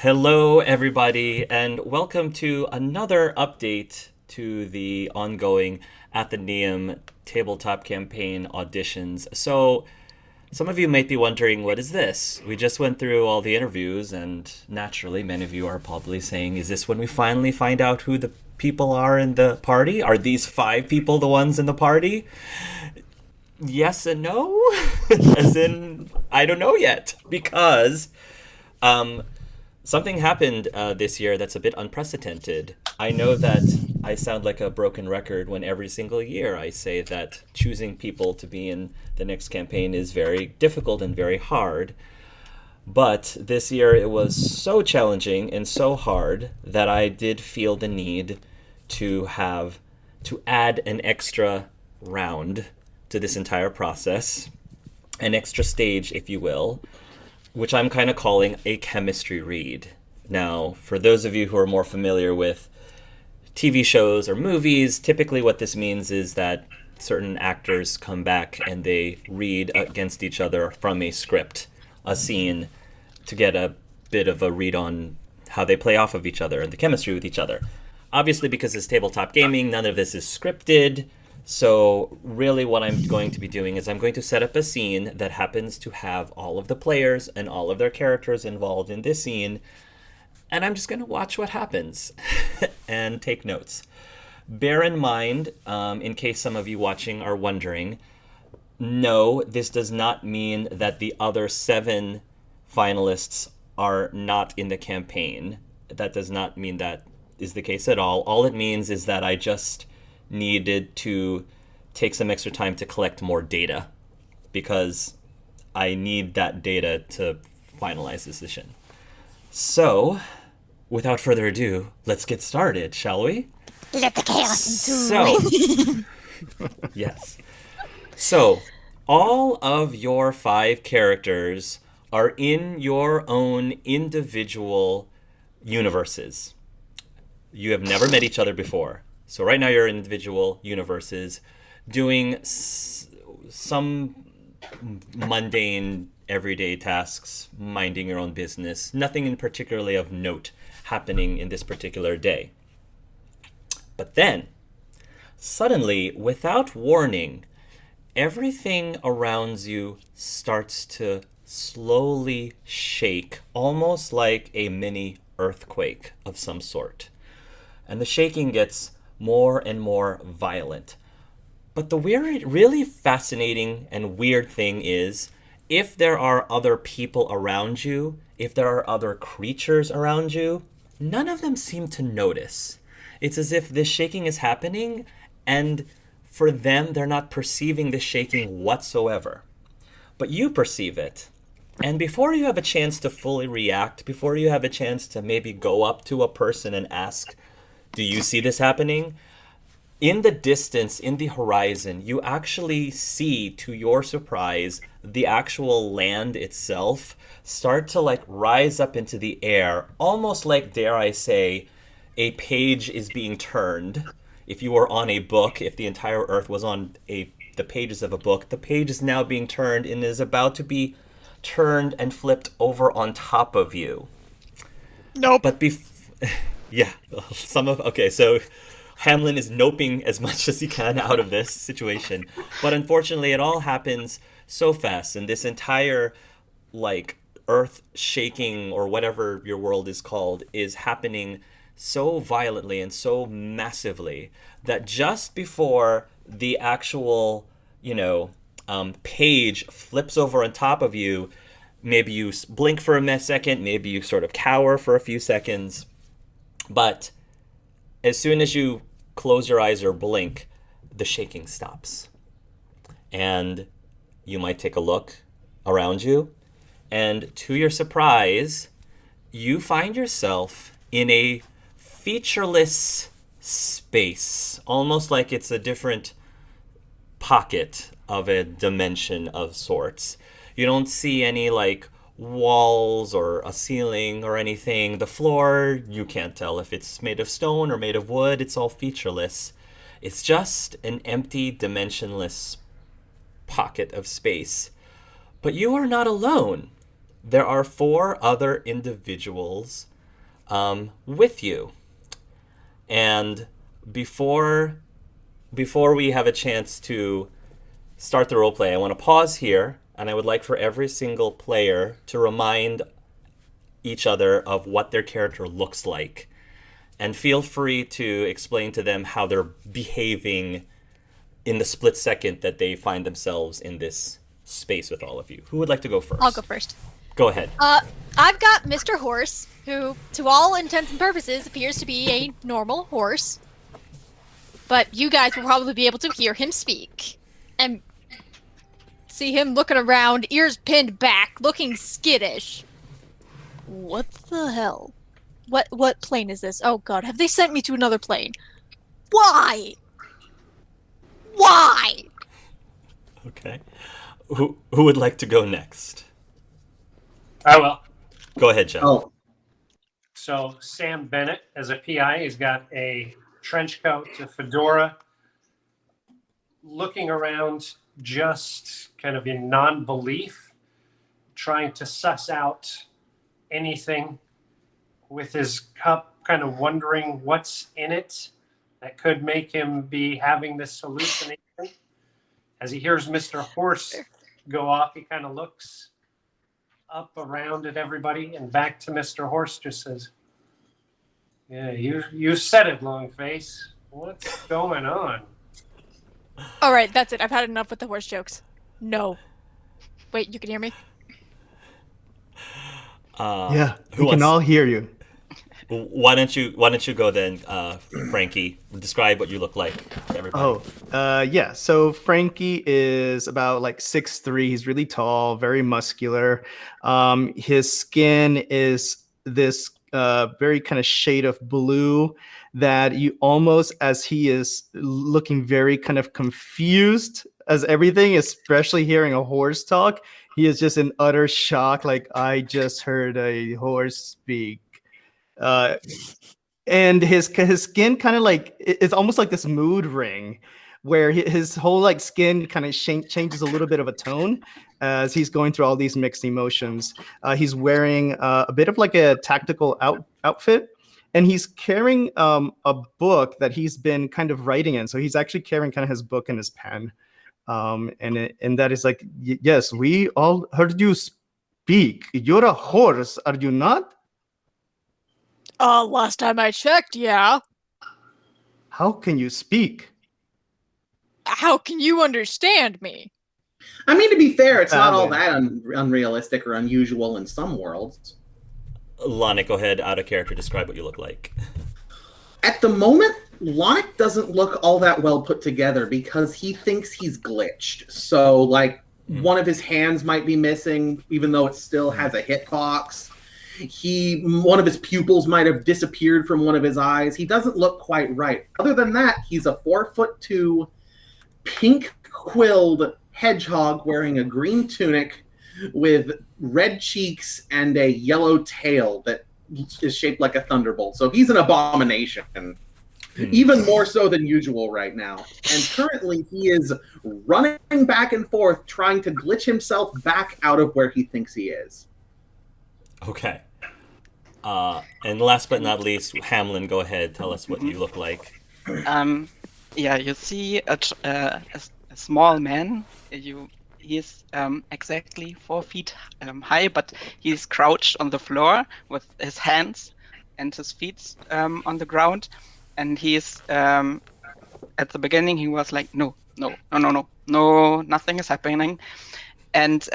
Hello, everybody, and welcome to another update to the ongoing Athenaeum tabletop campaign auditions. So, some of you might be wondering, what is this? We just went through all the interviews, and naturally, many of you are probably saying, is this when we finally find out who the people are in the party? Are these 5 people the ones in the party? Yes and no. As in, I don't know yet, because um, something happened this year that's a bit unprecedented. I know that I sound like a broken record when every single year I say that choosing people to be in the next campaign is very difficult and very hard. But this year it was so challenging and so hard that I did feel the need to add an extra round to this entire process, an extra stage, if you will, which I'm kind of calling a chemistry read. Now, for those of you who are more familiar with TV shows or movies, typically what this means is that certain actors come back and they read against each other from a script, a scene, to get a bit of a read on how they play off of each other and the chemistry with each other. Obviously, because it's tabletop gaming, none of this is scripted. So really what I'm going to be doing is I'm going to set up a scene that happens to have all of the players and all of their characters involved in this scene, and I'm just going to watch what happens and take notes. Bear in mind, in case some of you watching are wondering, no, this does not mean that the other 7 finalists are not in the campaign. That does not mean that is the case at all. All it means is that I just needed to take some extra time to collect more data because I need that data to finalize this decision. So, without further ado, let's get started, shall we? Let the chaos ensue. So, yes. So, all of your 5 characters are in your own individual universes. You have never met each other before. So right now you're in individual universes doing some mundane everyday tasks, minding your own business, nothing in particularly of note happening in this particular day. But then, suddenly, without warning, everything around you starts to slowly shake, almost like a mini earthquake of some sort. And the shaking gets more and more violent. But the really fascinating and weird thing is, if there are other people around you, if there are other creatures around you, none of them seem to notice. It's as if this shaking is happening, and for them, they're not perceiving the shaking whatsoever. But you perceive it. And before you have a chance to fully react, before you have a chance to maybe go up to a person and ask, do you see this happening? In the distance, in the horizon, you actually see, to your surprise, the actual land itself start to rise up into the air, almost like, dare I say, a page is being turned. If you were on a book, if the entire earth was on the pages of a book, the page is now being turned and is about to be turned and flipped over on top of you. Nope. But yeah, okay, so Hamlin is noping as much as he can out of this situation. But unfortunately, it all happens so fast, and this entire, earth shaking, or whatever your world is called, is happening so violently and so massively that just before the actual, page flips over on top of you, maybe you blink for a second, maybe you sort of cower for a few seconds, but as soon as you close your eyes or blink, the shaking stops. And you might take a look around you, and to your surprise, you find yourself in a featureless space, almost like it's a different pocket of a dimension of sorts. You don't see any walls or a ceiling or anything. The floor, you can't tell if it's made of stone or made of wood. It's all featureless. It's just an empty, dimensionless pocket of space. But you are not alone. There are 4 other individuals with you. And before we have a chance to start the roleplay, I want to pause here, and I would like for every single player to remind each other of what their character looks like. And feel free to explain to them how they're behaving in the split second that they find themselves in this space with all of you. Who would like to go first? I'll go first. Go ahead. I've got Mr. Horse, who, to all intents and purposes, appears to be a normal horse. But you guys will probably be able to hear him speak. And see him looking around, ears pinned back, looking skittish. What the hell? What plane is this? Oh god, have they sent me to another plane? Why? Why? Okay. Who would like to go next? I will. Go ahead, Jeff. Oh, So Sam Bennett, as a PI, he's got a trench coat, a fedora, looking around just kind of in non-belief, trying to suss out anything with his cup, kind of wondering what's in it that could make him be having this hallucination. As he hears Mr. Horse go off, he kind of looks up around at everybody and back to Mr. Horse, just says, "Yeah, you said it, Longface. What's going on?" Alright, that's it. I've had enough with the horse jokes. No. Wait, you can hear me? Yeah, we can all hear you. Why don't you go then, Frankie? Describe what you look like to everybody. Yeah. So Frankie is about like 6'3". He's really tall, very muscular. His skin is this very kind of shade of blue that you almost, as he is looking very kind of confused as everything, especially hearing a horse talk, he is just in utter shock. Like, I just heard a horse speak. And his skin kind of like, it's almost like this mood ring where his whole like skin kind of changes a little bit of a tone as he's going through all these mixed emotions. He's wearing a bit of like a tactical outfit, and he's carrying a book that he's been kind of writing in. So he's actually carrying kind of his book and his pen. And that is like, yes, we all heard you speak. You're a horse, are you not? Last time I checked, yeah. How can you speak? How can you understand me? I mean, to be fair, it's not all that unrealistic or unusual in some worlds. Lonic, go ahead, out of character, describe what you look like. At the moment, Lonic doesn't look all that well put together because he thinks he's glitched. So, like, one of his hands might be missing, even though it still has a hitbox. One of his pupils might have disappeared from one of his eyes. He doesn't look quite right. Other than that, he's a 4'2", pink-quilled hedgehog wearing a green tunic with red cheeks and a yellow tail that is shaped like a thunderbolt. So he's an abomination, even more so than usual right now. And currently he is running back and forth, trying to glitch himself back out of where he thinks he is. Okay. And last but not least, Hamlin, go ahead. Tell us what you look like. Yeah, you see a small man. He's exactly 4 feet high, but he's crouched on the floor with his hands and his feet on the ground. And he's at the beginning he was like, no, nothing is happening. And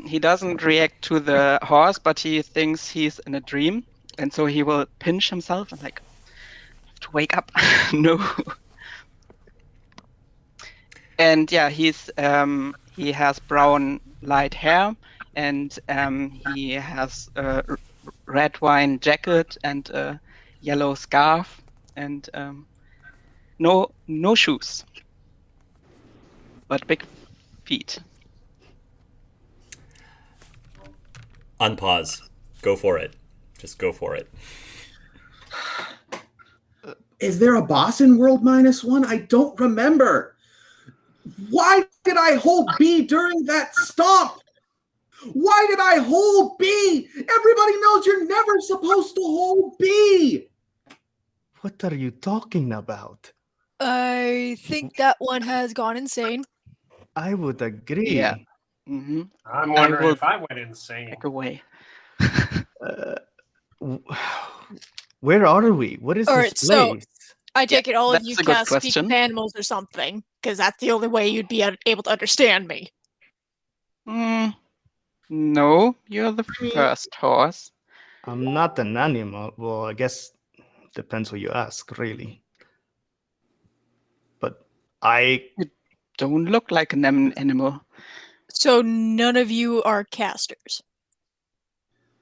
he doesn't react to the horse, but he thinks he's in a dream. And so he will pinch himself and like, I have to wake up. No. And yeah, he has brown light hair, and he has a red wine jacket and a yellow scarf, and no shoes, but big feet. Unpause. Go for it. Just go for it. Is there a boss in World -1? I don't remember. Why did I hold B during that stomp? Why did I hold B? Everybody knows you're never supposed to hold B. What are you talking about? I think that one has gone insane. I would agree. Yeah. Mm-hmm. I'm I wondering will if I went insane. back away. W- Where are we? What is All this right, so- place? I take it all of that's you a good cast speak question. with animals or something, because that's the only way you'd be able to understand me. No, you're the first horse. I'm not an animal. Well, I guess depends who you ask, really. But I Don't look like an animal. So none of you are casters.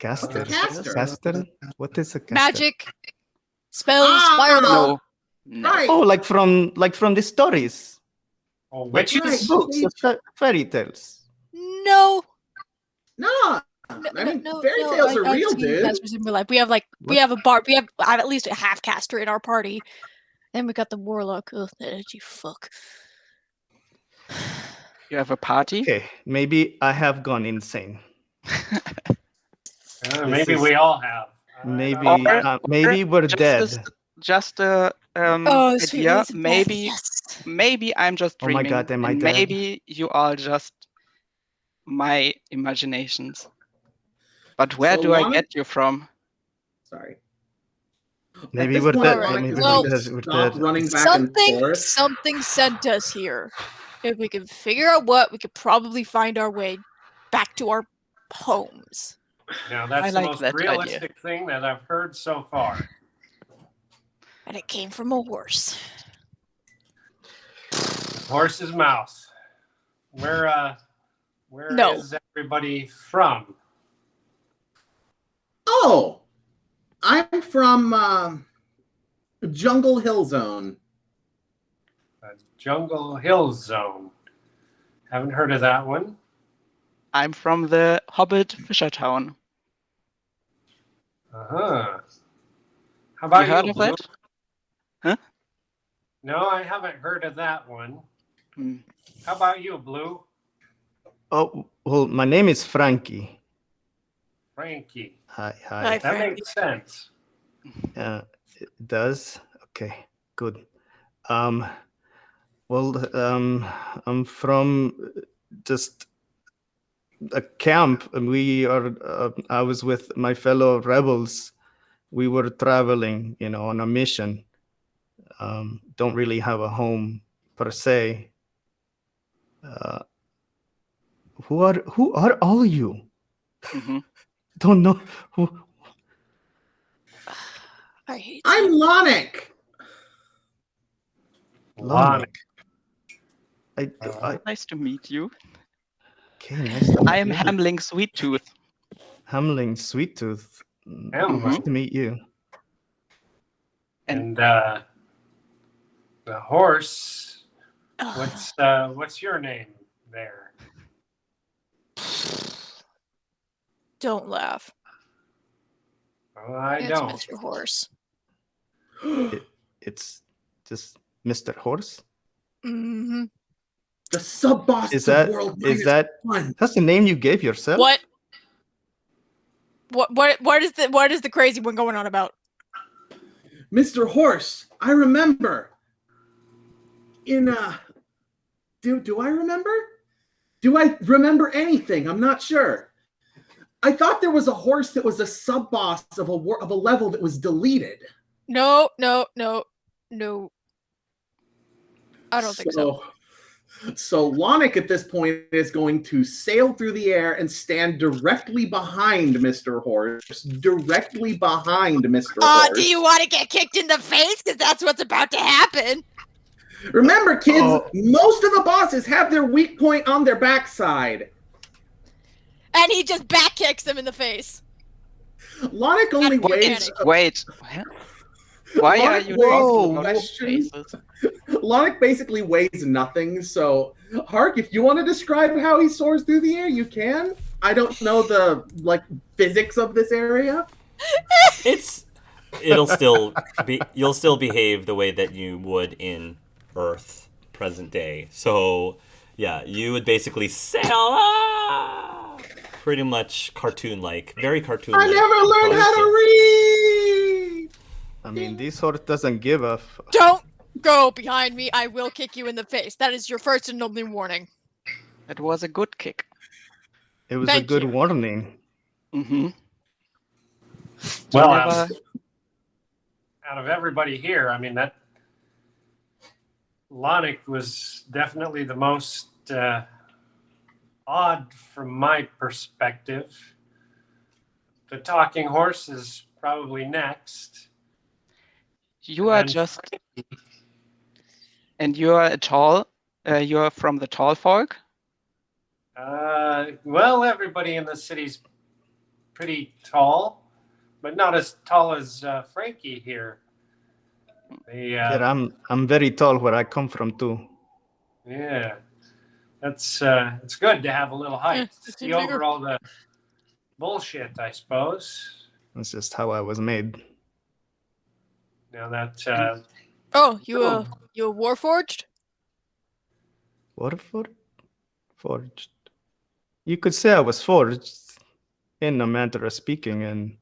caster. caster? Caster? What is a caster? Magic, spells, Ah! fireball. No. Right. Oh, like from the stories, Oh, That's witches? right. books, fairy tales. No. No. I mean, no, fairy tales are I've real, seen dude. casters in real life. We have a bard. I have at least a half caster in our party. Then we got the warlock. Ugh, the edgy fuck. You have a party? Okay, maybe I have gone insane. Maybe is- we all have. Maybe Or- maybe we're Just dead. Just a Sweet idea. release of breath, yes. Maybe I'm just Oh my dreaming. God, am I and dead? maybe you are just my imaginations. But where So do I Lana- get you from? Sorry. Maybe At this we're point, dead. Lana Maybe is we're going to dead. We're stop dead. running back and forth. Something sent us here. If we could figure out what, we could probably find our way back to our homes. Now, that's I the like most that idea. realistic thing that I've heard so far. And it came from a horse. Horse's mouth. Where is No. everybody from? Oh, I'm from Jungle Hill Zone. Jungle Hill Zone. Haven't heard of that one. I'm from the Hobbit Fisher Town. Uh-huh. How about You heard you, of Blue? that? Huh? No, I haven't heard of that one. Hmm. How about you, Blue? Oh, well, my name is Frankie. Frankie. Hi. Hi. That Frankie. makes sense. It does? Okay, good. Well, I'm from just a camp, and we are. I was with my fellow rebels. We were traveling, on a mission. Don't really have a home per se. Who are all you? Mhm. Don't know who. I hate I'm you. Lonic. Lonic. I Nice to meet you. okay, nice to meet I am you. Hamling Sweettooth. Hamling Sweettooth. Hamling. Nice to meet you. And the horse. Ugh. What's your name there? Don't laugh. Well, I It's don't. Mr. Horse. It's just Mr. Horse. Mm-hmm. The sub boss Is of that World is that One. that's the name you gave yourself? What is the crazy one going on about? Mr. Horse? I remember. Do I remember? Do I remember anything? I'm not sure. I thought there was a horse that was a sub boss of a level that was deleted. No. I don't think so. So Lonic at this point is going to sail through the air and stand directly behind Mr. Horse. Directly behind Mr. Horse. Do you want to get kicked in the face? Because that's what's about to happen. Remember, kids, Oh. most of the bosses have their weak point on their backside. And he just back kicks him in the face. Lonic only Not weighs. Wait. Why are you talking about question. faces? Lonic basically weighs nothing. So, Hark, if you want to describe how he soars through the air, you can. I don't know the physics of this area. You'll still behave the way that you would in Earth present day. So yeah, you would basically sail. pretty much cartoon-like, very cartoon-like. I never learned how to read. I mean, this horse doesn't give a. Don't go behind me. I will kick you in the face. That is your first and only warning. It was a good kick. It was a Thank good you. warning. Mm-hmm. Well, Never- out of everybody here, I mean, that Lonic was definitely the most odd from my perspective. The talking horse is probably next. You are And just, and you are you are from the tall folk. Well, everybody in the city's pretty tall, but not as tall as Frankie here. Yeah, I'm very tall where I come from too. Yeah, that's it's good to have a little height. it's See bigger. over all the bullshit, I suppose. That's just how I was made. Now that Oh, you a warforged? What forged? You could say I was forged, in a manner of speaking, and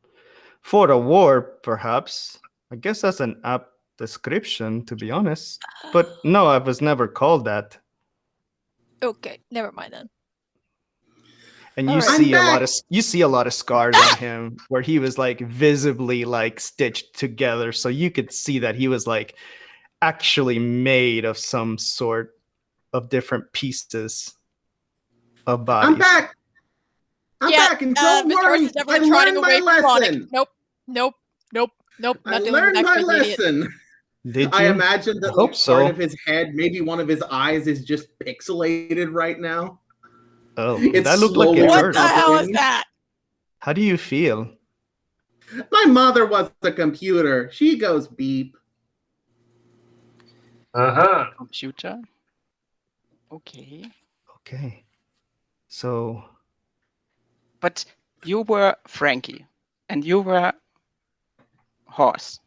for a war, perhaps. I guess that's an apt description, to be honest. But no, I was never called that. Okay, never mind then. And you Alright. see I'm a lot back. of a lot of scars on him where he was like visibly like stitched together, so you could see that he was like actually made of some sort of different pieces of bodies. I'm back. I'm back, and don't Mr. Horse worry, is I definitely trotting learned my away from Lonic. lesson. Nope. I Not doing learned that my crazy idiot. lesson. Did I you? imagine that I hope like, so. part of his head, maybe one of his eyes, is just pixelated right now. Oh, It's that looked like slowly it What hurt. the hell is recovering. that? How do you feel? My mother was a computer. She goes beep. Computer. Okay. Okay. So, But you were Frankie, and you were Horse,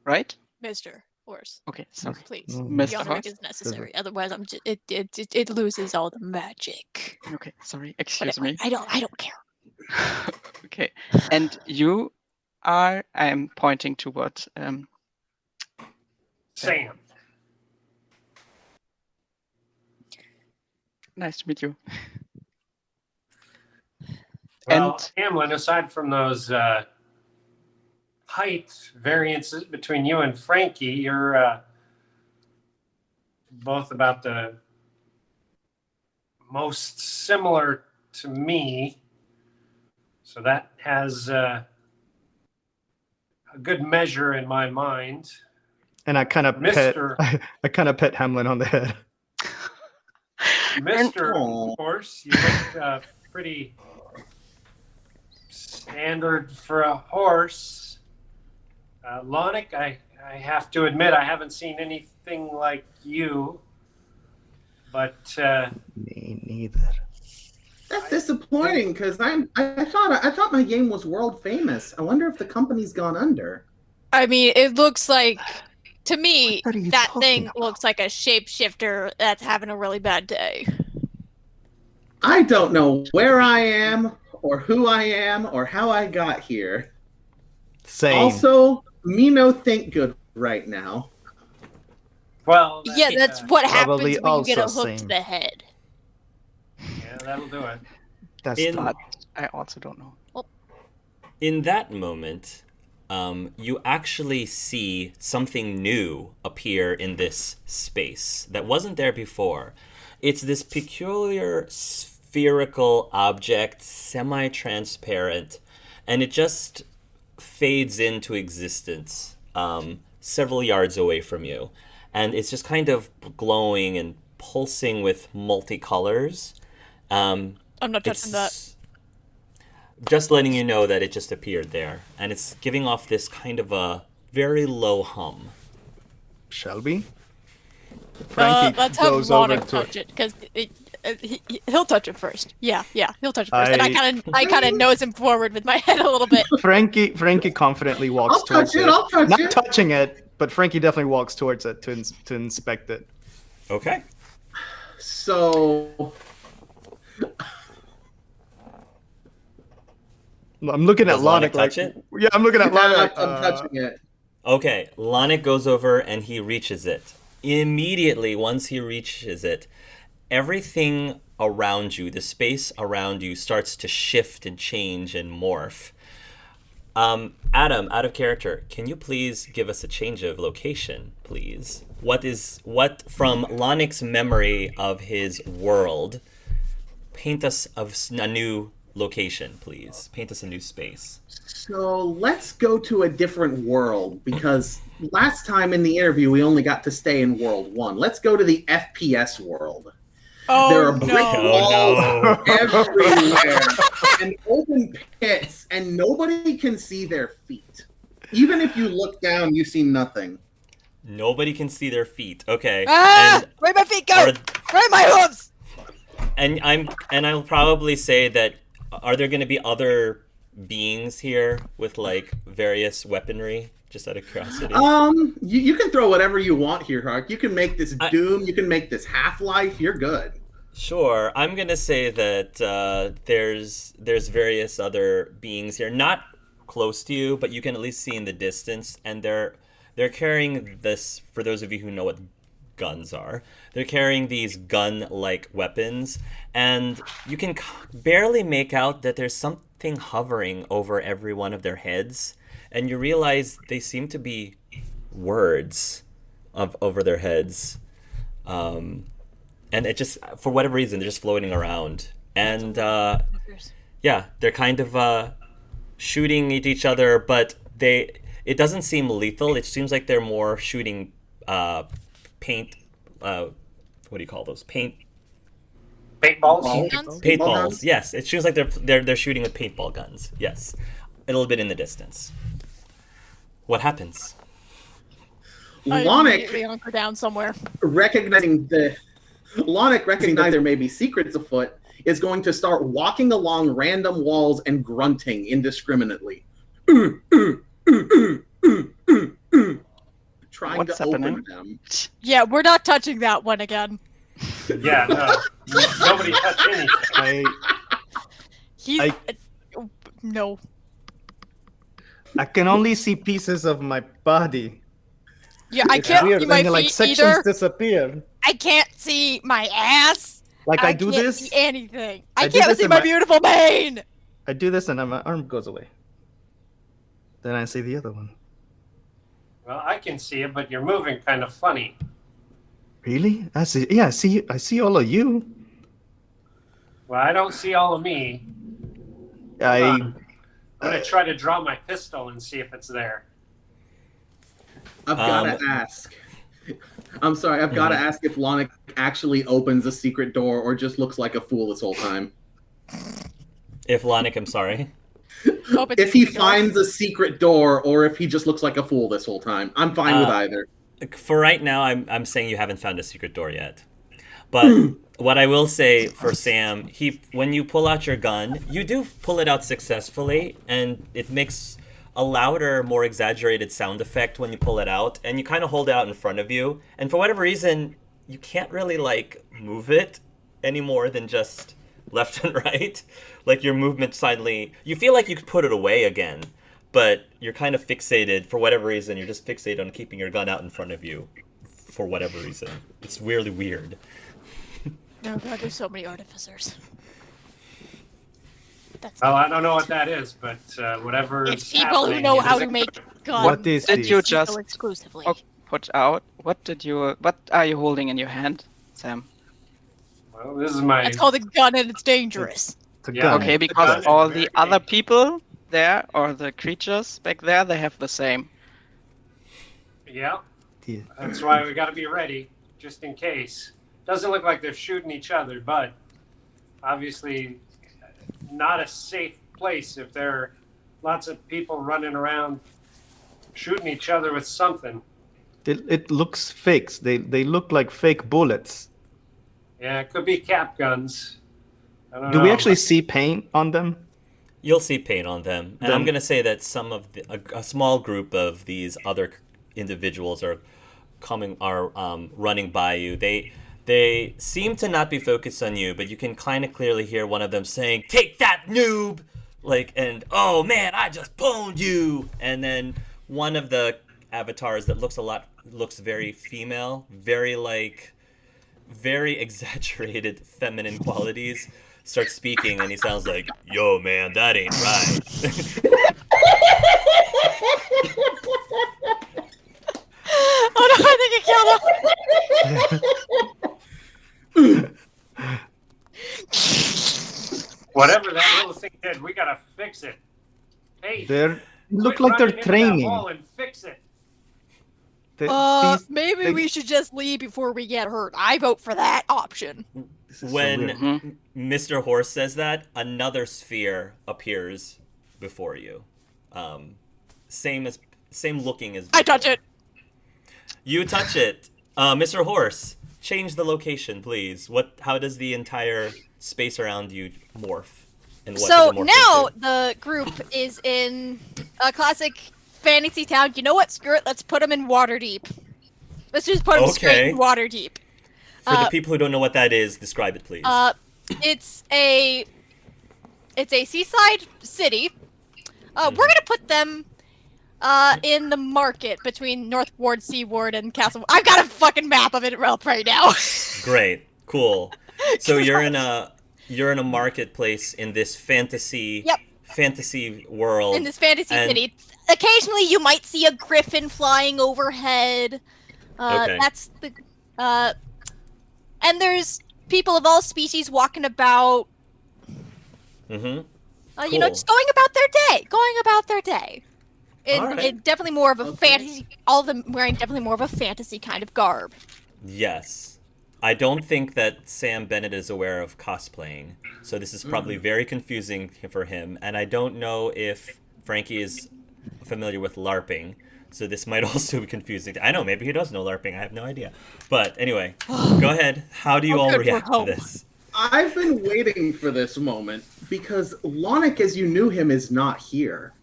right? Mr. Horse, Okay, sorry. please. Mm. The Mr. honoring Horse. is necessary. Otherwise, it loses all the magic. Okay, sorry. But Excuse me. I don't care. Okay, and you are. I'm pointing toward. Sam. Nice to meet you. Well, And- Hamlin, aside from those height variances between you and Frankie, you're both about the most similar to me. So that has a good measure in my mind. and I kind of pet, Mr. I kind of pet Hamlin on the head. Mr. Aw. Horse, you look pretty standard for a horse. Lonic, I have to admit, I haven't seen anything like you. But Me neither. That's disappointing because I thought my game was world famous. I wonder if the company's gone under. I mean, it looks like, to me, What are you that talking thing about? looks like a shapeshifter that's having a really bad day. I don't know where I am or who I am or how I got here. Same. Also, me no think good right now. well, Yeah, that's what Probably happens when you get a also hook to same. the head. Yeah, that'll do it. That's In- tough. I also don't know. In that moment, you actually see something new appear in this space that wasn't there before. It's this peculiar spherical object, semi-transparent, and it just fades into existence several yards away from you. And it's just kind of glowing and pulsing with multicolors. I'm not touching that. It's just letting you know that it just appeared there, and it's giving off this kind of a very low hum. Shall we? Frankie Let's have goes over Lonic to touch it, because he'll touch it first. Yeah, he'll touch it first. And I kind of nose him forward with my head a little bit. Frankie confidently walks I'll touch towards it. I'll touch Not it. touching it, but Frankie definitely walks towards it to inspect it. Okay. So I'm looking at Does Lonic Lonic like, touch it? yeah, I'm looking at Lonic. I'm touching it. Okay, Lonic goes over and he reaches it. Immediately, once he reaches it, everything around you, the space around you, starts to shift and change and morph. Adam, out of character, can you please give us a change of location, please? What from Lonic's memory of his world, paint us a new location, please. Paint us a new space. So let's go to a different world, because last time in the interview we only got to stay in World 1. Let's go to the FPS world. Oh, There are brick no. walls everywhere and open pits, and nobody can see their feet. Even if you look down, you see nothing. Nobody can see their feet. Okay. Ah! Where'd my feet go? Where are my hooves? And I'll probably say that, are there going to be other beings here with like various weaponry? Just out of curiosity. You can throw whatever you want here, Hark. You can make this Doom. You can make this Half-Life. You're good. Sure. I'm gonna say that there's various other beings here, not close to you, but you can at least see in the distance, and they're carrying this. For those of you who know what guns are, they're carrying these gun-like weapons, and you can barely make out that there's something hovering over every one of their heads. And you realize they seem to be words over their heads. And it just, for whatever reason, they're just floating around. And yeah, they're kind of shooting at each other, but it doesn't seem lethal. It seems like they're more shooting paint, what do you call those? Paintballs? Paintballs, yes. It seems like they're shooting with paintball guns, yes. A little bit in the distance. What happens? Lonic hunker down somewhere. Recognizing there may be secrets afoot, is going to start walking along random walls and grunting indiscriminately. Trying to open them. Yeah, we're not touching that one again. Yeah, no. Nobody touched anything. No. I can only see pieces of my body. Yeah, I can't see my feet like sections either. disappear. I can't see my ass. Like I do can't this. see anything. I I do can't this see in my my- beautiful mane. I do this and then my arm goes away. Then I see the other one. Well, I can see it, but you're moving kind of funny. Really? I see. Yeah, I see all of you. Well, I don't see all of me. I'm going to try to draw my pistol and see if it's there. I've got to ask. I'm sorry, I've got to ask if Lonic actually opens a secret door or just looks like a fool this whole time. If Lonic, I'm sorry. If he finds a secret door or if he just looks like a fool this whole time. I'm fine with either. For right now, I'm saying you haven't found a secret door yet. But what I will say for Sam, when you pull out your gun, you do pull it out successfully, and it makes a louder, more exaggerated sound effect when you pull it out, and you kind of hold it out in front of you, and for whatever reason, you can't really like move it any more than just left and right. Like your movement suddenly, you feel like you could put it away again, but you're kind of fixated, for whatever reason, you're just fixated on keeping your gun out in front of you for whatever reason. It's really weird. No, God, there's so many artificers. Well, I don't know what that is, but whatever. It's people who know how to make guns. What did you just exclusively? put out? What are you holding in your hand, Sam? Well, this is my. It's called a gun and it's dangerous. It's a Yeah. gun. Okay, because all the other people there, or the creatures back there, they have the same. Yeah, Yeah. that's why we got to be ready, just in case. Doesn't look like they're shooting each other, but obviously not a safe place if there are lots of people running around shooting each other with something. It looks fakes. They look like fake bullets. Yeah, it could be cap guns. I don't Do know. we actually see paint on them? You'll see paint on them, and I'm going to say that some of a small group of these other individuals are running by you. They seem to not be focused on you, but you can kind of clearly hear one of them saying, "Take that, noob!" and oh man, I just pwned you. And then one of the avatars that looks very female, very exaggerated feminine qualities, starts speaking, and he sounds like, "Yo, man, that ain't right." Oh no, I think it killed him. Whatever that little thing did, we gotta fix it. Hey, They look quit like they're running into that training. wall and fix it. Maybe we should just leave before we get hurt. I vote for that option. When Mr. Horse says that, another sphere appears before you. Same looking as before. I touch it. You touch it. Mr. Horse, change the location, please. How does the entire space around you morph? And what So does it morph now into? the group is in a classic fantasy town. You know what? Screw it. Let's put them in Waterdeep. Let's just put them straight in Waterdeep. For the people who don't know what that is, describe it, please. It's a seaside city. We're gonna put them in the market between North Ward, Sea Ward, and Castle. I've got a fucking map of it right now. Great, cool. So you're in a marketplace in this fantasy world. In this fantasy city. Occasionally, you might see a griffin flying overhead. Okay. That's the. And there's people of all species walking about. Mm-hmm. You know, just going about their day. All right. In definitely more of a fantasy. All of them wearing definitely more of a fantasy kind of garb. Yes. I don't think that Sam Bennett is aware of cosplaying, so this is probably very confusing for him. And I don't know if Frankie is familiar with LARPing, so this might also be confusing. I know, maybe he does know LARPing. I have no idea. But anyway, go ahead. How do you all react to this? I've been waiting for this moment because Lonic, as you knew him, is not here.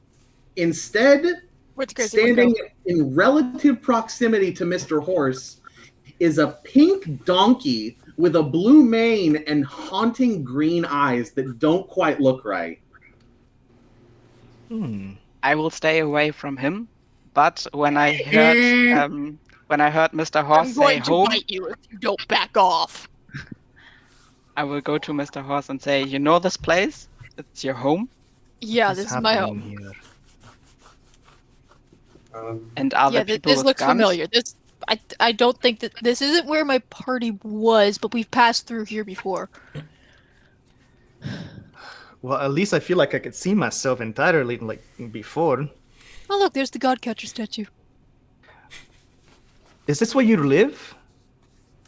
Instead, standing in relative proximity to Mr. Horse is a pink donkey with a blue mane and haunting green eyes that don't quite look right. I will stay away from him. But when I heard Mr. Horse say home, bite you if you don't back off. I will go to Mr. Horse and say, "You know this place? It's your home." Yeah, this is my home. Here? And other people this with looks guns? familiar. I don't think that this isn't where my party was, but we've passed through here before. Well, at least I feel like I could see myself entirely like before. Oh look, there's the Godcatcher statue. Is this where you live?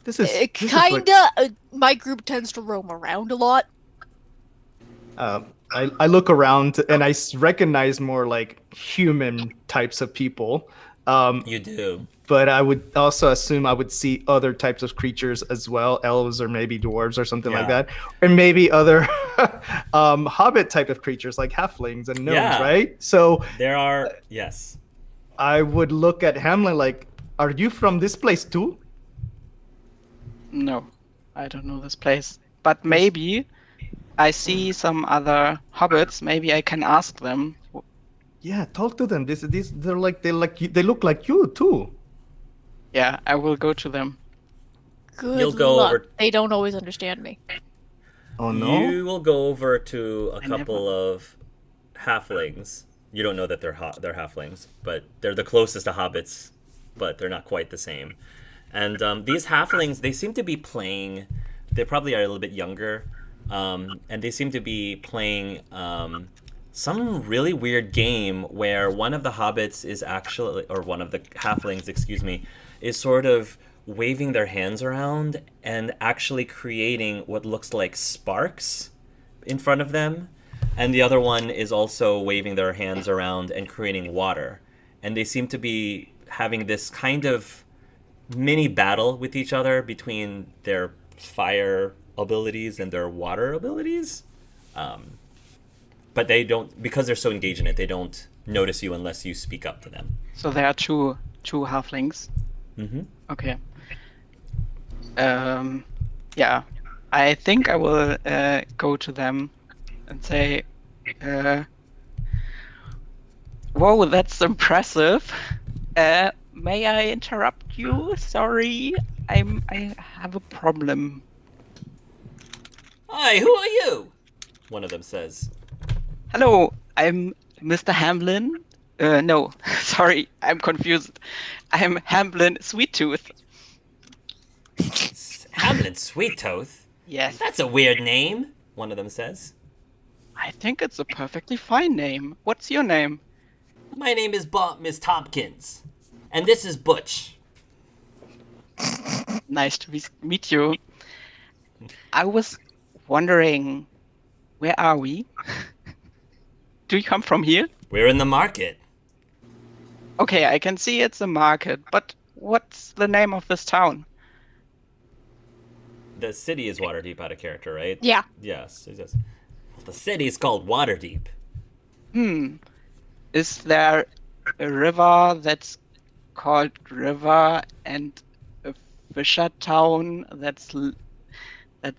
This is Kinda. My group tends to roam around a lot. I look around and I recognize more like human types of people. You do. But I would also assume I would see other types of creatures as well, elves or maybe dwarves or something like that, or maybe other hobbit type of creatures like halflings and gnomes, right? So there are, yes. I would look at Hamlin like, "Are you from this place too?" No, I don't know this place. But maybe I see some other hobbits. Maybe I can ask them. Yeah, talk to them. They look like you too. Yeah, I will go to them. Good You'll go luck. over. They don't always understand me. Oh no! You will go over to a couple of halflings. You don't know that they're halflings, but they're the closest to hobbits, but they're not quite the same. And these halflings, they seem to be playing. They probably are a little bit younger, and they seem to be playing some really weird game where one of the hobbits is actually, or one of the halflings, excuse me, is sort of waving their hands around and actually creating what looks like sparks in front of them. And the other one is also waving their hands around and creating water. And they seem to be having this kind of mini battle with each other between their fire abilities and their water abilities. But they don't, because they're so engaged in it, they don't notice you unless you speak up to them. So there are two halflings. Mm-hmm. Okay. Yeah, I think I will go to them and say, Whoa, that's impressive. May I interrupt you? Sorry, I have a problem. Hi, who are you? One of them says. Hello, I'm Mr. Hamlin. No, sorry, I'm confused. I'm Hamlin Sweettooth. Hamlin Sweettooth? Yes, That's a weird name, one of them says. I think it's a perfectly fine name. What's your name? My name is Miss Tompkins. And this is Butch. Nice to meet you. I was wondering, where are we? Do you come from here? We're in the market. Okay, I can see it's a market, but what's the name of this town? The city is Waterdeep out of character, right? Yeah. Yes. The city is called Waterdeep. Is there a river that's called River and a fisher town that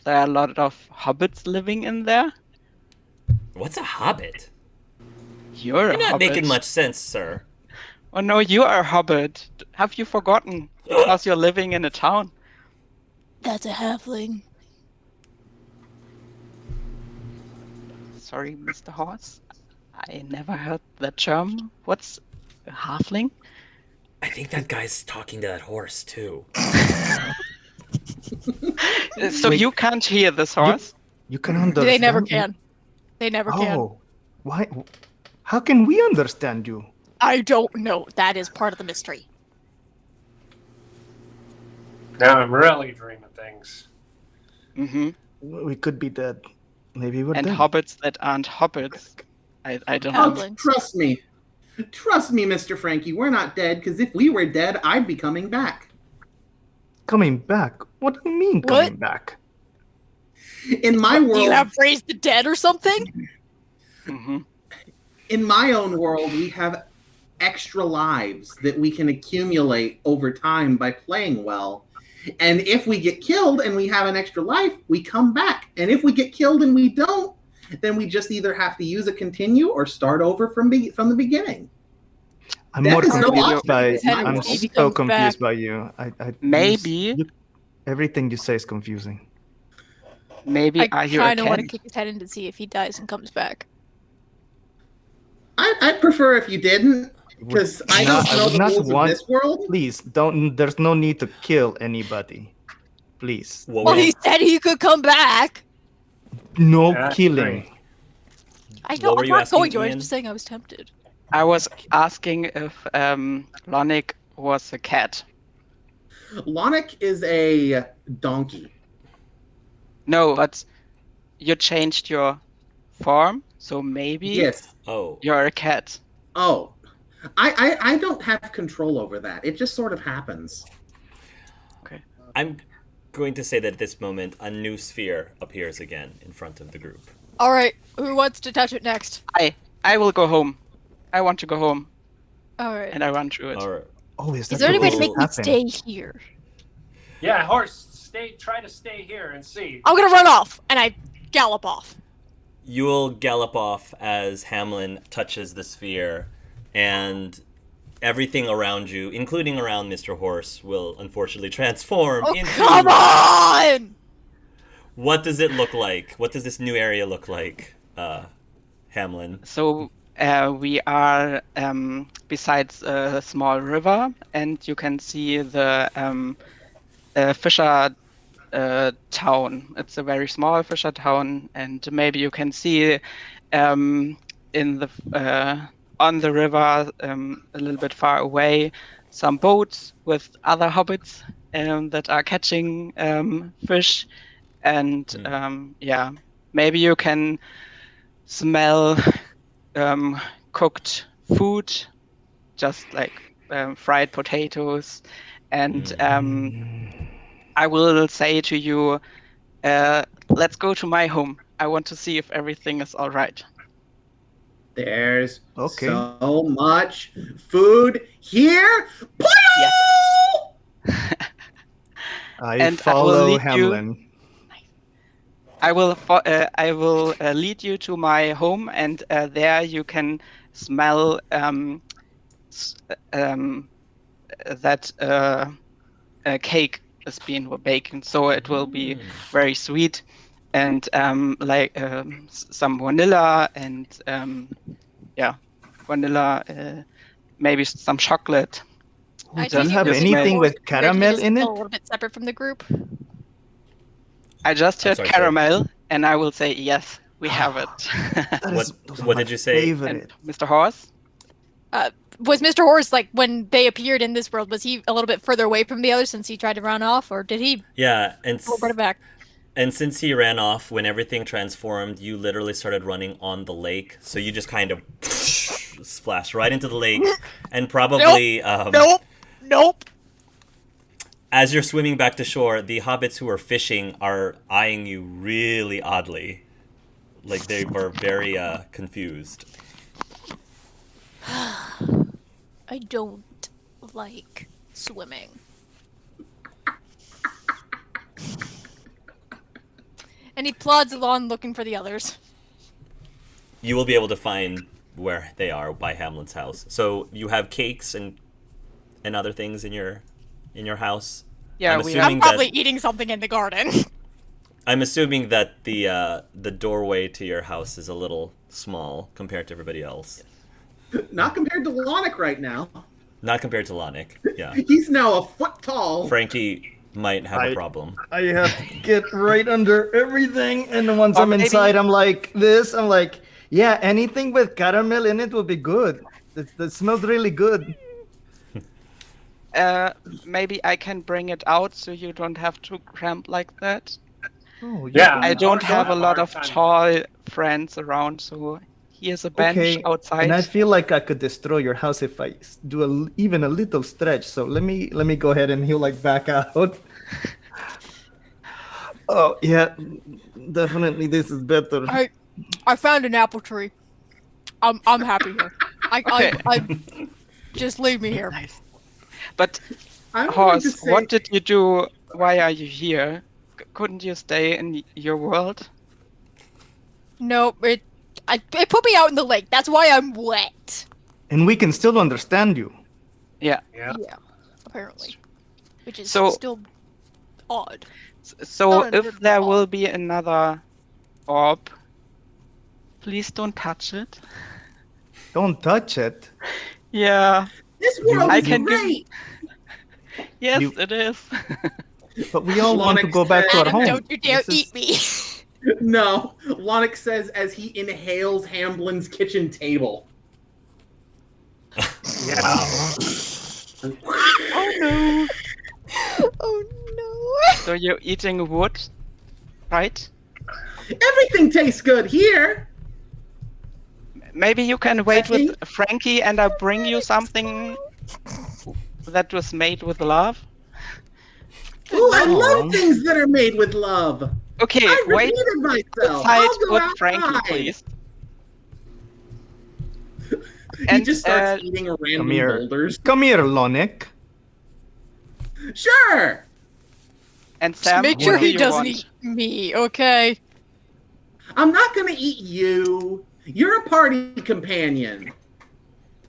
there are a lot of hobbits living in there? What's a hobbit? You're You're a not hobbit. making much sense, sir. Oh no, you are a hobbit. Have you forgotten? Because you're living in a town. That's a halfling. Sorry, Mr. Horse. I never heard that term. What's a halfling? I think that guy's talking to that horse, too. So Wait. you can't hear this horse? You can understand. They never me? can. They never can. Oh, why? How can we understand you? I don't know. That is part of the mystery. Now I'm really dreaming things. Mm-hmm. We could be dead. Maybe we're And dead. hobbits that aren't hobbits. I don't Oh, know. Halflings. trust me. Trust me, Mr. Frankie. We're not dead, because if we were dead, I'd be coming back. Coming back? What do you mean What? coming back? In my Do world, you have raised the dead or something? Mm-hmm. in my own world, we have extra lives that we can accumulate over time by playing well. And if we get killed and we have an extra life, we come back. And if we get killed and we don't, then we just either have to use a continue or start over from the beginning. I'm That more is no confused option by. in my I'm world. He so comes confused back. by you. Maybe. Everything you say is confusing. Maybe are I you a kind of want to cat? kick his head in to see if he dies and comes back. I'd prefer if you didn't, because I don't know would the not rules of want- this world. Please don't. There's no need to kill anybody. Please, What Well, were he you, said he could come back. no That's killing. great. I know. What were I'm you not asking, going to. I'm Ian? just saying I was tempted. I was asking if Lonic was a cat. Lonic is a donkey. No, but you changed your form, so maybe Yes. Oh, you're a cat. Oh. I don't have control over that. It just sort of happens. I'm going to say that at this moment, a new sphere appears again in front of the group. All right. Who wants to touch it next? I will go home. I want to go home, All right. and I run through it. All right. Oh, Is there any way to make me happen? stay here? Yeah, horse, try to stay here and see. I'm gonna run off, and I gallop off. You will gallop off as Hamlin touches the sphere, and everything around you, including around Mr. Horse, will unfortunately transform Oh, into... come on! What does it look like? What does this new area look like, Hamlin? So we are besides a small river, and you can see the fisher town. It's a very small fisher town, and maybe you can see in the on the river a little bit far away some boats with other hobbits that are catching fish, and yeah, maybe you can smell cooked food, just like fried potatoes, and I will say to you, let's go to my home. I want to see if everything is all right. There's Okay. so much food here. I And I will follow lead you- Hamlin. I will lead you to my home, and there you can smell that a cake is being baking. So it will be very sweet, and some vanilla and vanilla, maybe some chocolate. I Do you take it have Mr. anything Horse with is ready to caramel just in feel it? A little bit separate from the group. I just I'm heard sorry, caramel, and I will say yes, we have it. What did you say? And Mr. Horse? Was Mr. Horse, like, when they appeared in this world, was he a little bit further away from the others since he tried to run off, or did he Yeah, and bring it back? and since he ran off, when everything transformed, you literally started running on the lake. So you just kind of splashed right into the lake, and probably Nope. as you're swimming back to shore, the hobbits who are fishing are eyeing you really oddly, like they were very confused. I don't like swimming. And he plods along looking for the others. You will be able to find where they are by Hamlin's house. So you have cakes and other things in your house. Yeah, I'm probably eating something in the garden. I'm assuming that the doorway to your house is a little small compared to everybody else. Not compared to Lonic right now. Not compared to Lonic, yeah. He's now a foot tall. Frankie might have a problem. I have to get right under everything, and then once Or I'm maybe- inside, I'm like this. I'm like, yeah, anything with caramel in it will be good. That smells really good. Maybe I can bring it out so you don't have to cramp like that. Oh, Yeah. I don't also have a lot hard of time. tall friends around, so here's a bench Okay, outside. and I feel like I could destroy your house if I do even a little stretch. So let me go ahead and he'll like back out. Oh yeah, definitely this is better. I found an apple tree. I'm happy here. I just leave me here. Nice. But I wanted to Horse, say, what did you do? Why are you here? Couldn't you stay in your world? No, it put me out in the lake. That's why I'm wet. And we can still understand you. Yeah. Yeah. Yeah, apparently. Which is So- still odd. So Not if under there law. will be another orb, please don't touch it. Don't touch it. Yeah. this world I is can give- great. Yes, You- it is. But we all want to go back to our Adam, home. don't you dare This is- eat me. No, Lonic says as he inhales Hamblin's kitchen table. Yeah. Oh no. Oh no. So you're eating wood, right? Everything tastes good here. Maybe you can wait with think- Frankie and I'll bring you something that was made with love. Ooh, I Aw. love things that are made with love. Okay, I wait repeated myself. outside I'll go with outside. Frankie, please. He And, just starts eating random here. boulders. Come here, Lonic. Sure. And Just Sam, make what sure do he you doesn't want? eat me, okay? I'm not gonna eat you. You're a party companion.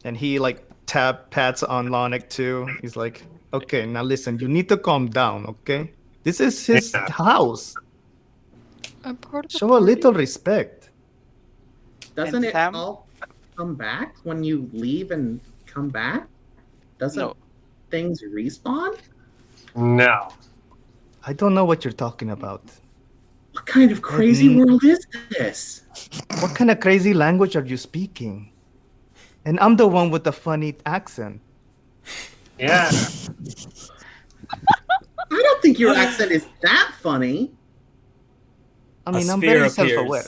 And he like pats on Lonic too. He's like, okay, now listen, you need to calm down, okay? This is his Yeah. house. I'm part of the Show a party. little respect. Doesn't And it Sam? all come back when you leave and come back? Doesn't No. things respawn? No. I don't know what you're talking about. What kind of crazy Mhm. world is this? What kind of crazy language are you speaking? And I'm the one with the funny accent. Yeah. I don't think your accent is that funny. I A mean, I'm sphere very appears. self-aware.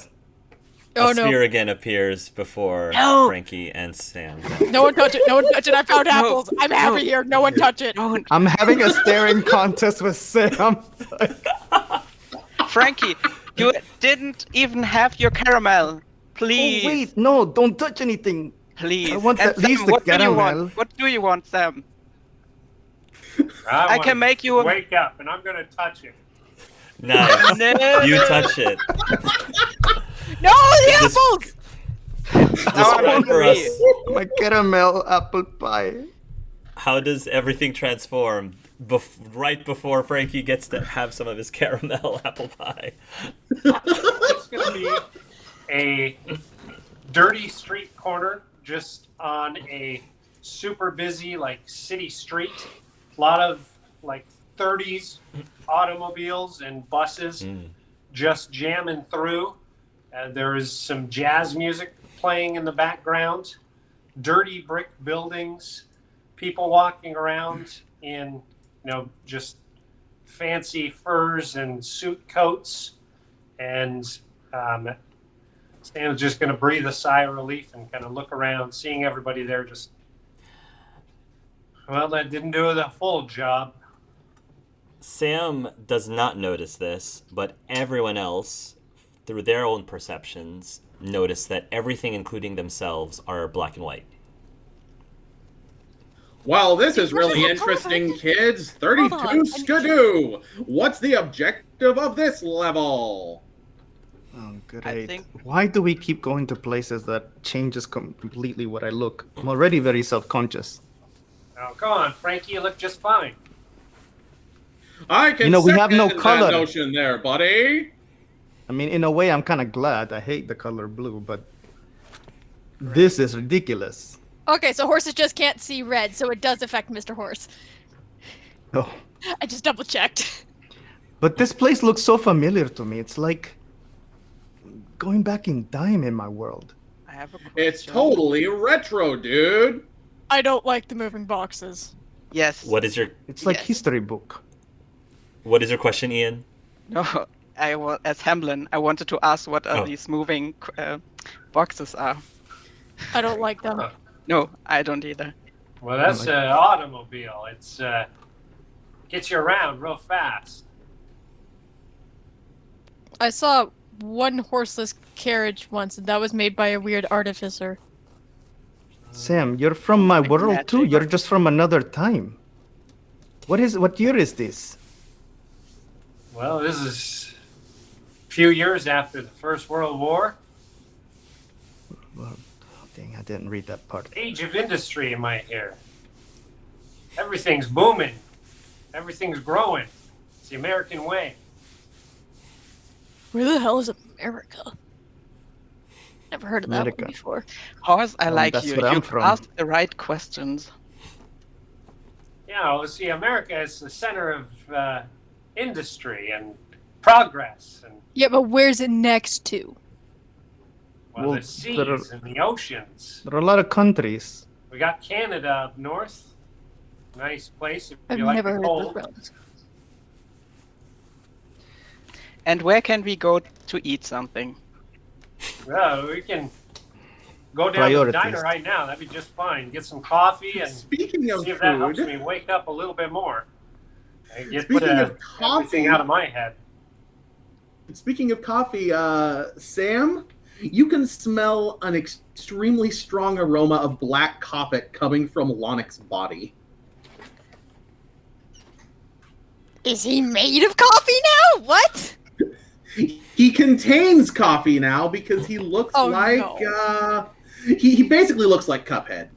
Oh a no. sphere again appears before No. Frankie and Sam. No one touch it. No one touch it. I found apples. I'm happy here. No one touch it. Don't. I'm having a staring contest with Sam. Frankie, you didn't even have your caramel. Please. Oh, wait, no, don't touch anything. Please. I want And at least Sam, the what do you caramel. want? What do you want, Sam? I wanna can make you a- wake up, and I'm gonna touch it. Nice. No. You touch it. No, the This- apples! Describe for hungry. us, My caramel apple pie. how does everything transform right before Frankie gets to have some of his caramel apple pie? It's going to be a dirty street corner just on a super busy like city street. A lot of like 30s automobiles and buses just jamming through. There is some jazz music playing in the background. Dirty brick buildings. People walking around in, just fancy furs and suit coats. And Sam's just going to breathe a sigh of relief and kind of look around, seeing everybody there just, well, that didn't do the full job. Sam does not notice this, but everyone else, through their own perceptions, notice that everything, including themselves, are black and white. Well, this is really Hold on. interesting, kids. 32 Hold on. skidoo. What's the objective of this level? Oh, great. I think- Why do we keep going to places that changes completely what I look? I'm already very self-conscious. Now, come on, Frankie, you look just fine. I can We have no second color. that notion there, buddy. I mean, in a way, I'm kind of glad. I hate the color blue, but this is ridiculous. Okay, so horses just can't see red, so it does affect Mr. Horse. Oh, I just double checked. but this place looks so familiar to me. It's like going back in time in my world. I have a question. It's totally retro, dude. I don't like the moving boxes. Yes. What is your It's like Yes. history book. question, Ian? No, as Hamlin, I wanted to ask what are Oh. these moving boxes are. I don't like them. No, I don't either. Well, that's an automobile. It's gets you around real fast. I saw one horseless carriage once, and that was made by a weird artificer. Sam, you're from my Like world too. magic. You're just from another time. What year is this? Well, this is a few years after the First World War. Well, dang, I didn't read that part. Age of industry, you might hear. Everything's booming. Everything's growing. It's the American way. Where the hell is America? Never heard of that America. one before. Horse, I like that's you. where I'm You from. asked the right questions. Well, see, America is the center of industry and progress, and Yeah, but where's it next to? well, Well, the seas there are- and the oceans. There are a lot of countries. We got Canada up north. Nice place if I've you like never the heard of cold. those realms. And where can we go to eat something? Well, we can go down to the Priorities. diner right now. That'd be just fine. Get some coffee and Speaking of see if that helps food, me wake up a little bit more. And get Speaking of everything coffee- out of my head. speaking of coffee, Sam, you can smell an extremely strong aroma of black coffee coming from Lonnick's body. Is he made of coffee now? What? He contains coffee now because he looks Oh, like no. he basically looks like Cuphead.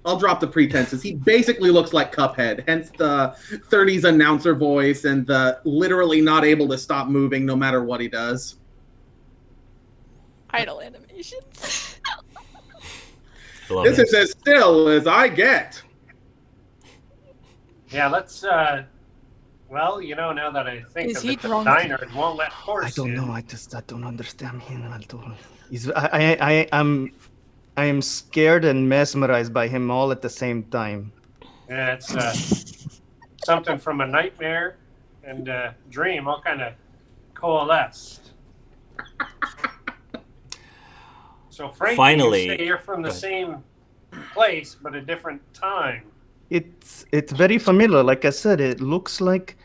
I'll drop the pretenses. He basically looks like Cuphead, hence the 30s announcer voice and the literally not able to stop moving no matter what he does. Idle animations. Love This it. is as still as I get. Yeah, let's. Well, now that I think Is of he it, the drunk? diner won't let horse I don't in. know. I don't understand him at all. I am scared and mesmerized by him all at the same time. Yeah, it's something from a nightmare and a dream all kind of coalesced. So, Frankie, Finally- you say you're from the Go ahead. same place but a different time. It's very familiar. Like I said, it looks like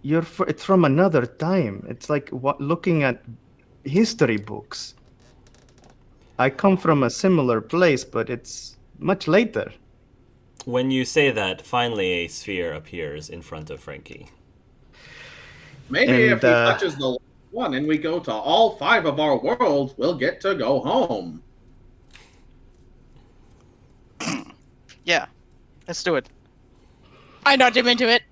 it's from another time. It's like looking at history books. I come from a similar place, but it's much later. When you say that, finally a sphere appears in front of Frankie. Maybe And, if he touches the one and we go to all 5 of our worlds, we'll get to go home. Yeah, let's do it. I nudge him into it.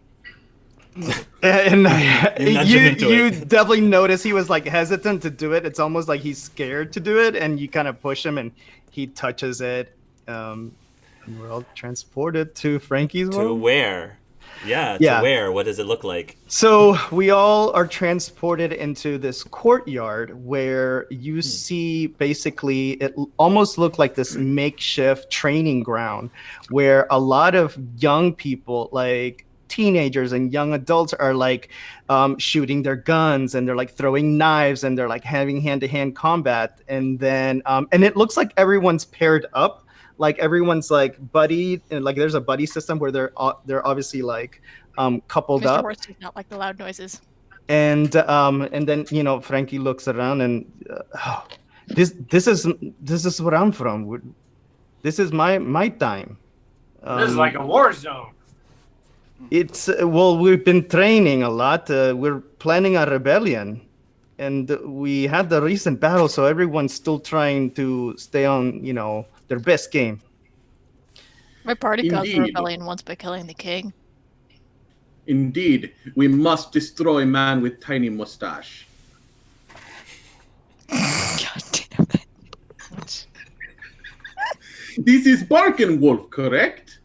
And You nudge him into you it. definitely notice he was like hesitant to do it. It's almost like he's scared to do it, and you kind of push him, and he touches it. And we're all transported to Frankie's To world. where? Yeah, Yeah. to where? What does it look like? So we all are transported into this courtyard where you see basically it almost looked like this makeshift training ground where a lot of young people, like teenagers and young adults, are like shooting their guns, and they're like throwing knives, and they're like having hand-to-hand combat. And then and it looks like everyone's paired up. Like everyone's like buddy, and like there's a buddy system where they're obviously like coupled Mr. up. Horse does not like the loud noises. And then Frankie looks around, and this is where I'm from. This is my time. This is like a war zone. It's well, we've been training a lot. We're planning a rebellion, and we had the recent battle, so everyone's still trying to stay on their best game. My party caused the Indeed. rebellion once by killing the king. Indeed, we must destroy man with tiny mustache. God damn it. This is Barken Wolf, correct?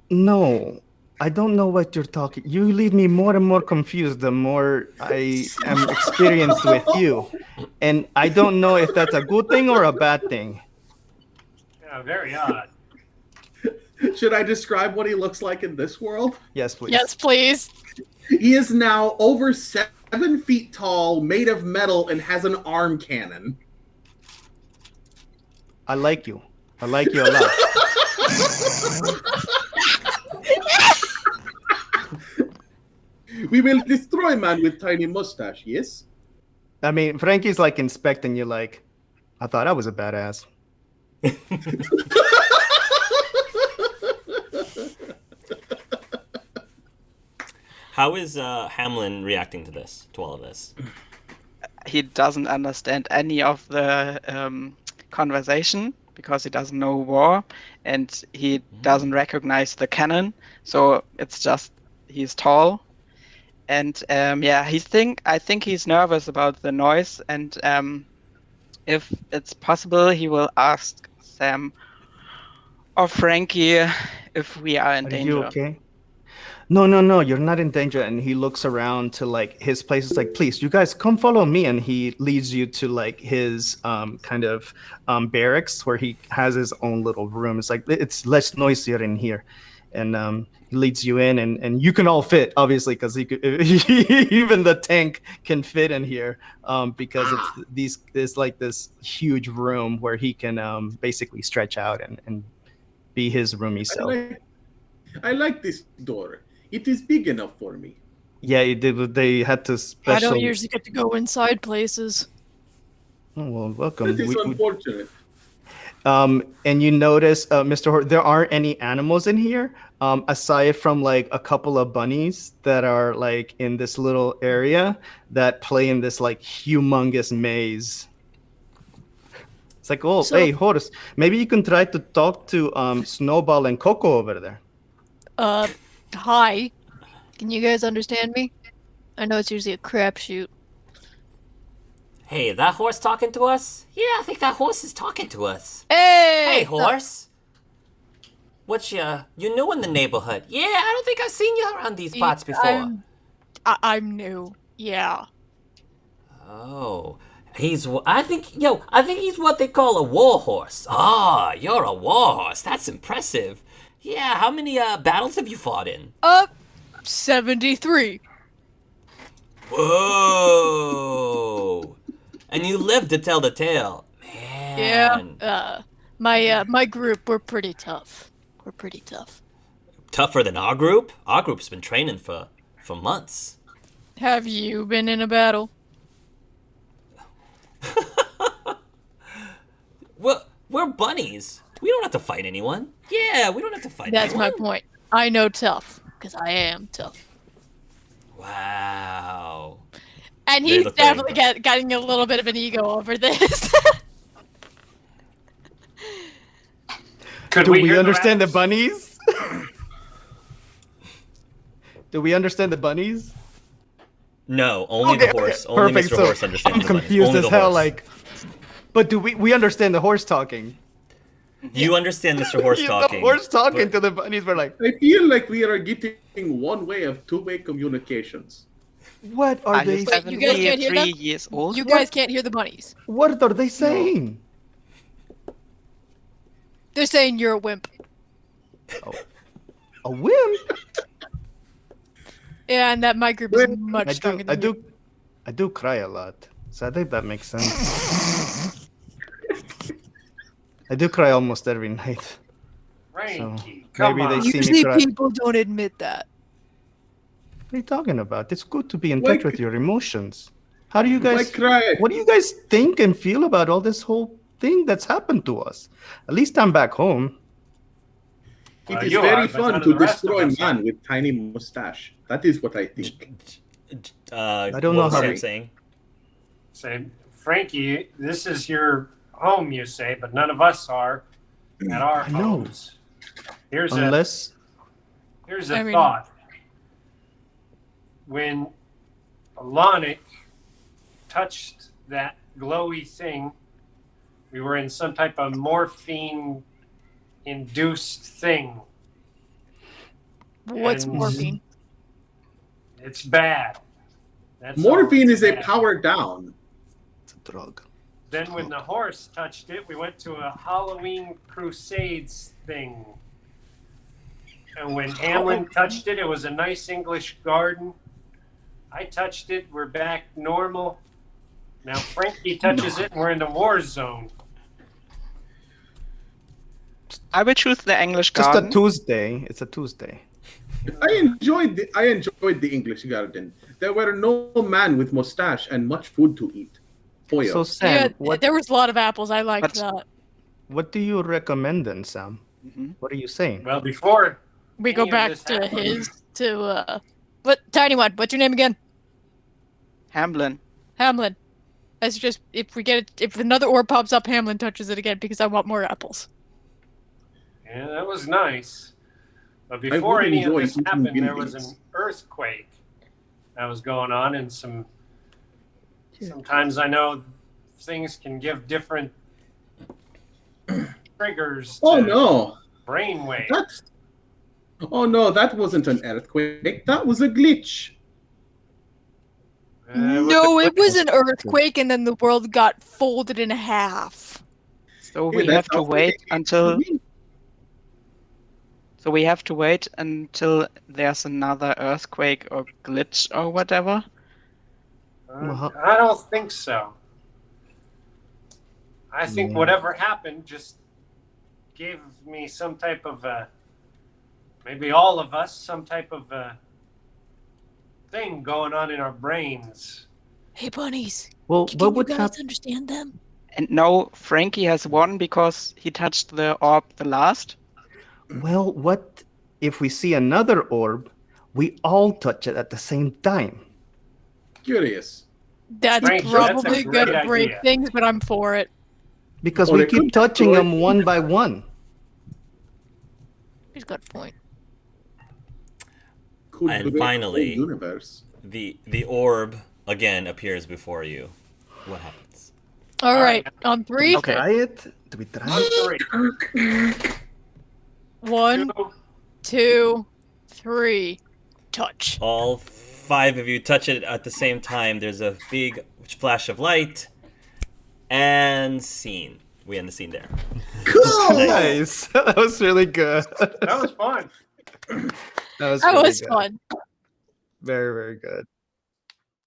No, I don't know what you're talking. You leave me more and more confused the more I am experienced with you, and I don't know if that's a good thing or a bad thing. Yeah, very odd. Should I describe what he looks like in this world? Yes, please. Yes, please. He is now over 7 feet tall, made of metal, and has an arm cannon. I like you. I like you a lot. We will destroy man with tiny mustache, yes? I mean, Frankie's like inspecting you like, I thought I was a badass. How is Hamlin reacting to this, to all of this? He doesn't understand any of the conversation because he doesn't know war, and he doesn't recognize the cannon. So it's just he's tall, and I think he's nervous about the noise, and if it's possible, he will ask Sam or Frankie if we are in Are danger. you okay? No, you're not in danger. And he looks around to like his place. It's like, please, you guys come follow me. And he leads you to like his kind of barracks where he has his own little room. It's like, it's less noisier in here. And he leads you in, and you can all fit, obviously, because even the tank can fit in here because it's like this huge room where he can basically stretch out and be his roomy self. I like this door. It is big enough for me. Yeah, they had to I special. don't usually get to go inside places. Oh, well, welcome. That is unfortunate. And you notice, Mr. Hort, there aren't any animals in here, aside from like a couple of bunnies that are like in this little area that play in this like humongous maze. It's like, oh, So- hey, Horace, maybe you can try to talk to Snowball and Coco over there. Hi. Can you guys understand me? I know it's usually a crapshoot. Hey, that horse talking to us? Yeah, I think that horse is talking to us. Hey! Hey, horse. What's you new in the neighborhood? Yeah, I don't think I've seen you around these parts before. I'm new. Yeah. Oh, I think he's what they call a war horse. Ah, you're a war horse. That's impressive. Yeah, how many battles have you fought in? 73. Whoa! And you live to tell the tale. Man. Yeah. My group, we're pretty tough. We're pretty tough. Tougher than our group? Our group's been training for months. Have you been in a battle? We're bunnies. We don't have to fight anyone. Yeah, we don't have to fight That's my anyone. point. I know tough, because I am tough. Wow. And They he's look very definitely getting a little bit of an ego over this. Could Do we hear understand the rattles? bunnies? Do we understand the bunnies? No, only Okay, the horse. okay, Only perfect. Mr. So, Horse understands I'm the bunnies. confused Only as the hell. horse. Like, but do we understand the horse talking? You understand Mr. Horse The talking. horse talking but- to the bunnies. We're like, I feel like we are getting one way of two-way communications. what are you they? you guys can't hear them? 73 years old? You guys can't hear the bunnies. What are they saying? They're saying you're a wimp. A wimp? Yeah, and that my group is Wimp. much stronger than you. I do cry a lot, so I think that makes sense. I do cry almost every night. Frankie, come maybe they on. see me Usually cry. people don't admit that. What are you talking about? It's good to be in Like- touch with your emotions. How do you I guys? cry. What do you guys think and feel about all this whole thing that's happened to us? At least I'm back home. Well, It is you very are, but fun none of to the rest of destroy us man are. with tiny mustache. That is what I think. I don't know what was how Sam to- saying? Say, Frankie, this is your home, you say, but none of us are at our I know. homes. Here's Unless a thought. When Alonic touched that glowy thing, we were in some type of morphine-induced thing. What's And- morphine? It's bad. That's Morphine all. is a Bad. power down. it's a drug. Then when the horse touched it, we went to a Halloween Crusades thing. And when Hamlin touched it, it was a nice English garden. I touched it, we're back normal. Now Frankie touches it, and we're in the war zone. I will choose the English Just garden. a Tuesday. It's a Tuesday. I enjoyed the English garden. There were no man with mustache and much food to eat. Pollo. So Sam, Yeah, what there was a lot of apples. I liked But- that. what do you recommend then, Sam? Mhm. What are you saying? Well, before We go any of back this to happened- what Tiny One? What's your name again? Hamlin. Hamlin. That's just if another orb pops up, Hamlin touches it again because I want more apples. Yeah, that was nice. But I before would any of enjoy this eating happened, guinea there was an pigs. earthquake that was going on, and sometimes I know things can give different triggers to Oh no! brainwaves. Oh no, that wasn't an earthquake. That was a glitch. No, it was an earthquake, and then the world got folded in half. So Yeah, we that's have to how wait they- until. So we have to wait until there's another earthquake or glitch or whatever. Well, I don't think so. I think Yeah. whatever happened just gave me some type of maybe all of us, some type of thing going on in our brains. Hey, bunnies. Well, Can what you would guys happen? understand them? And now Frankie has won because he touched the orb the last. Well, what if we see another orb? We all touch it at the same time. Curious. That's Strange, probably that's a great gonna break idea. things, but I'm for it. Because Or we they keep could touching destroy them one by one. He's got a point. Could And break the whole finally- universe. The orb again appears before you. What happens? All All right, right. on three. Okay. Try it? Do we try it? 3, One, 2, 2, 3. Touch. All 5 of you touch it at the same time. There's a big flash of light, and scene. We end the scene there. Cool! Nice. That was really good. that was fun. That was That really was good. fun. Very, very good.